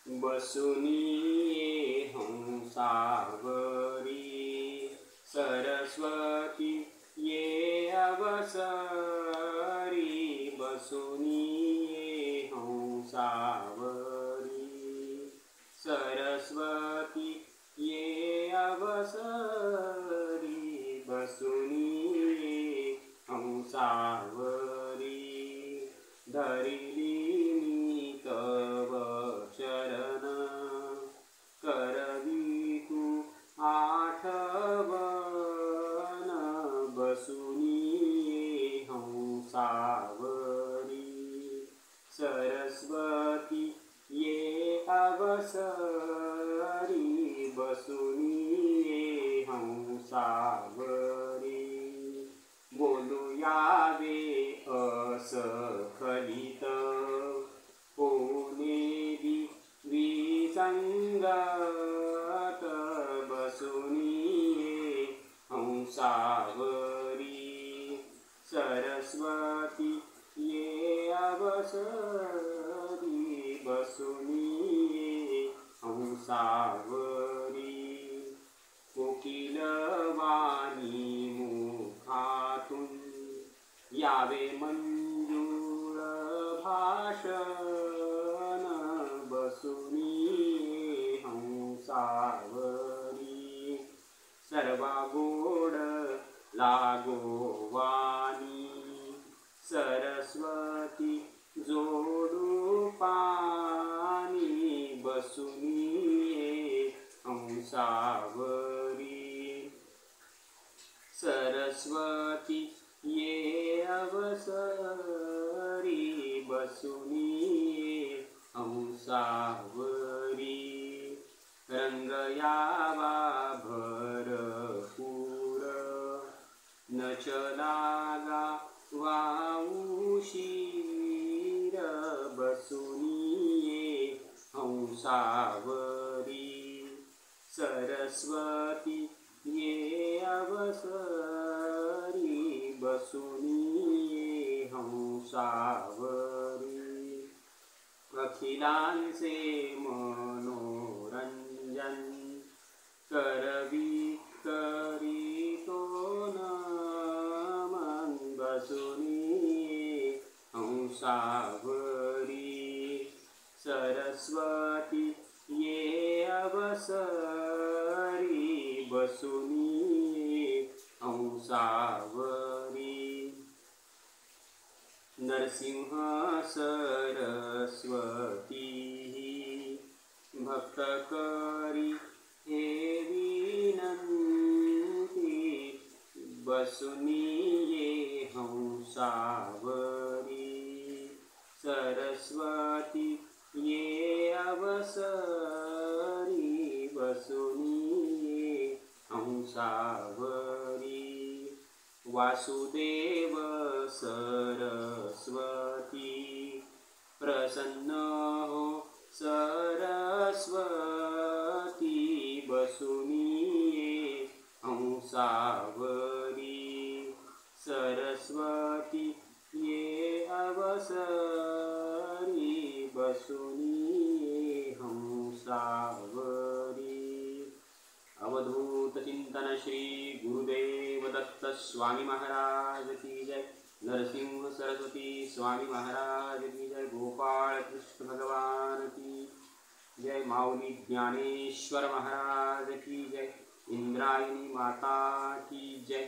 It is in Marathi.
बसुनी ये हंसावरी सरस्वती ये अवसरी बसुनी ये हंसावरी सरस्वती ये अवसरी बसुनी ये हंसावरी धरिली मी तव शरण करवी तू आठवण बसुनी ये हंसावरी सरस्वती ये अवसरी बसुनी ये हंसावरी बोलू यावे असखलित होणे विसंगत बसुनी ये हंसावरी सरस्वती ये अवसरी बसुनी ये हंसावरी कोकिलवाणी मुखातून यावे मंजूळ भाषण बसुनी ये हंसावरी सर्वा गोड लागो वाणी सरस्वती जोडू पाणी बसुनी ये हंसावरी सरस्वती ये अवसरी बसुनी ये हंसावरी रंग यावा भरपूर नच लागा वाऊशीर बसुनी ये हंसावरी सरस्वती ये अवसरी बसुनी ये हंसावरी अखिलांचे मनोरंजन करवी करीतो नमन बसुनी ये हंसावरी सरस्वती ये अवसरी बसुनी ये हंसावरी नरसिंह सरस्वती भक्त करी हे विनंती बसुनी ये हंसावरी सरस्वती ये अवसरी बसुनी ये हंसावरी वासुदेव सरस्वती प्रसन्न हो सरस्वती बसुनी ये हंसावरी सरस्वती ये अवसरी बसुनी ये हंसावरी अवधूत चिंतन श्री गुरुदेव दत्त स्वामी महाराज की जय। नरसिंह सरस्वती स्वामी महाराज की जय। गोपाल कृष्ण भगवान की जय। माऊली ज्ञानेश्वर महाराज की जय। इंद्रायणी माता की जय।